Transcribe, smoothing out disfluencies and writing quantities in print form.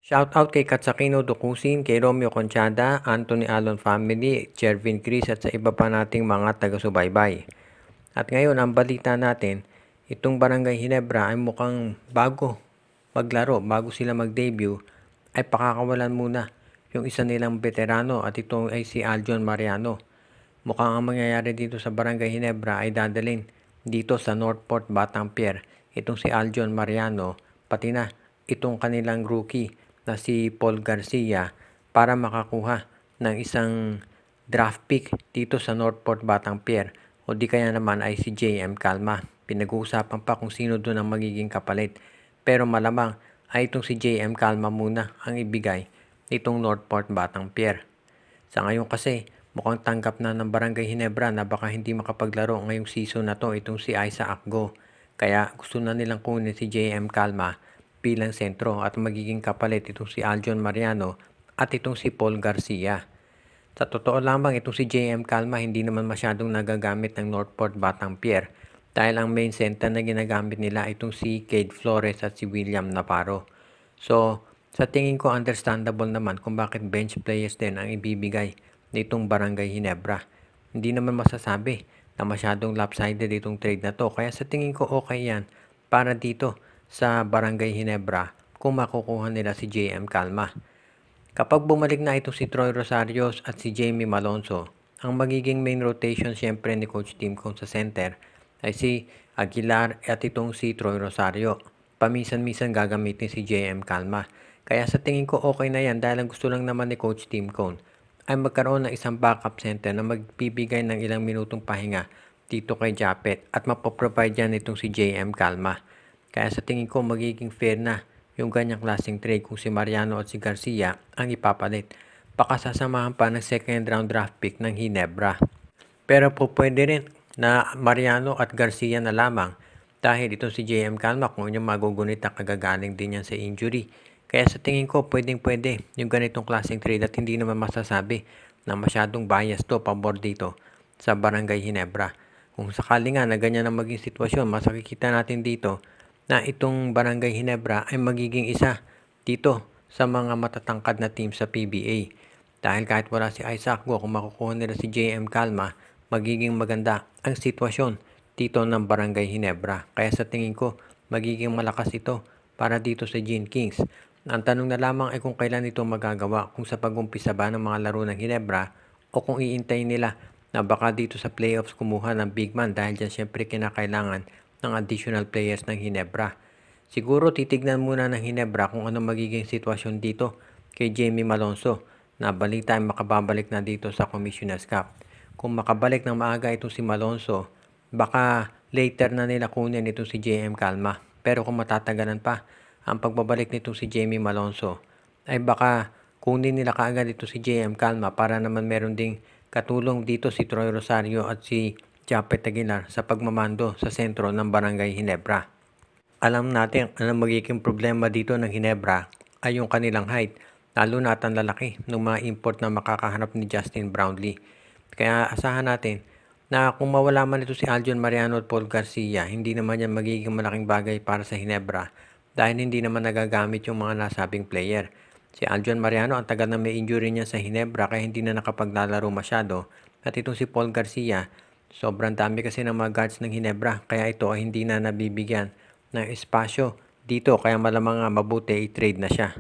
Shoutout kay Katsakino Dukusin, kay Romeo Conchada, Anthony Alon Family, Jervin Chris at sa iba pa nating mga taga-subaybay. At ngayon, ang balita natin, itong Barangay Ginebra ay mukhang bago maglaro, bago sila mag-debut, ay pakakawalan muna yung isa nilang veterano at ito ay si Aljon Mariano. Mukhang ang mangyayari dito sa Barangay Ginebra ay dadalhin dito sa Northport Batang Pier. Itong si Aljon Mariano, pati na itong kanilang rookie na si Paul Garcia para makakuha ng isang draft pick dito sa Northport Batang Pier o di kaya naman ay si JM Calma. Pinag-uusapan pa kung sino doon ang magiging kapalit. Pero malamang ay itong si JM Calma muna ang ibigay nitong Northport Batang Pier. Sa ngayon kasi, mukhang tanggap na ng Barangay Ginebra na baka hindi makapaglaro ngayong season na to itong si Isaac Akgo. Kaya gusto na nilang kunin si JM Calma bilang sentro at magiging kapalit itong si Aljon Mariano at itong si Paul Garcia. Sa totoo lamang itong si JM Calma hindi naman masyadong nagagamit ng Northport Batang Pier dahil ang main center na ginagamit nila itong si Cade Flores at si William Navarro. So, sa tingin ko understandable naman kung bakit bench players din ang ibibigay nitong Barangay Ginebra. Hindi naman masasabi na masyadong lopsided itong trade na to. Kaya sa tingin ko okay yan para dito sa Barangay Ginebra kung makukuha nila si JM Calma. Kapag bumalik na ito si Troy Rosario at si Jamie Malonzo, ang magiging main rotation siyempre ni Coach Tim Cone sa center ay si Aguilar at itong si Troy Rosario. Paminsan-minsan gagamitin si JM Calma. Kaya sa tingin ko okay na yan dahil ang gusto lang naman ni Coach Tim Cone ay magkaroon ng isang backup center na magbibigay ng ilang minutong pahinga dito kay Japet at mapoprovide yan itong si JM Calma. Kaya sa tingin ko magiging fair na yung ganyang klaseng trade kung si Mariano at si Garcia ang ipapalit. Baka sasamahan pa ng second round draft pick ng Ginebra. Pero po pwede rin na Mariano at Garcia na lamang dahil ito si JM Calma kung yung magugunita kagagaling din yan sa injury. Kaya sa tingin ko pwedeng-pwede yung ganitong klaseng trade at hindi naman masasabi na masyadong bias to pabor dito sa Barangay Ginebra. Kung sakali nga na ganyan ang maging sitwasyon, makikita natin dito na itong Barangay Ginebra ay magiging isa dito sa mga matatangkad na team sa PBA. Dahil kahit wala si Isaac Go, kung makukuha nila si JM Calma, magiging maganda ang sitwasyon dito ng Barangay Ginebra. Kaya sa tingin ko, magiging malakas ito para dito sa Gin Kings. Ang tanong na lamang ay kung kailan ito magagawa, kung sa pag-umpisa ba ng mga laro ng Ginebra o kung iintay nila na baka dito sa playoffs kumuha ng big man dahil dyan syempre kinakailangan ng additional players ng Ginebra. Siguro titignan muna ng Ginebra kung ano magiging sitwasyon dito kay Jamie Malonzo na balita ay makababalik na dito sa Commissioner's Cup. Kung makabalik ng maaga ito si Malonzo, baka later na nila kunin ito si JM Calma. Pero kung matatagalan pa ang pagbabalik nito si Jamie Malonzo, ay baka kunin nila kaagad ito si JM Calma para naman meron ding katulong dito si Troy Rosario at si Japet Aguilar sa pagmamando sa sentro ng Barangay Ginebra. Alam natin ang magiging problema dito ng Ginebra ay yung kanilang height, lalo na at ang lalaki ng mga import na makakahanap ni Justin Brownlee. Kaya asahan natin na kung mawala man ito si Aljon Mariano at Paul Garcia, hindi naman yan magiging malaking bagay para sa Ginebra dahil hindi naman nagagamit yung mga nasabing player. Si Aljon Mariano ang tagal na may injury niya sa Ginebra kaya hindi na nakapaglalaro masyado. At itong si Paul Garcia, sobrang dami kasi ng mga guards ng Ginebra kaya ito ay hindi na nabibigyan ng espasyo dito kaya malamang mabuti i-trade na siya.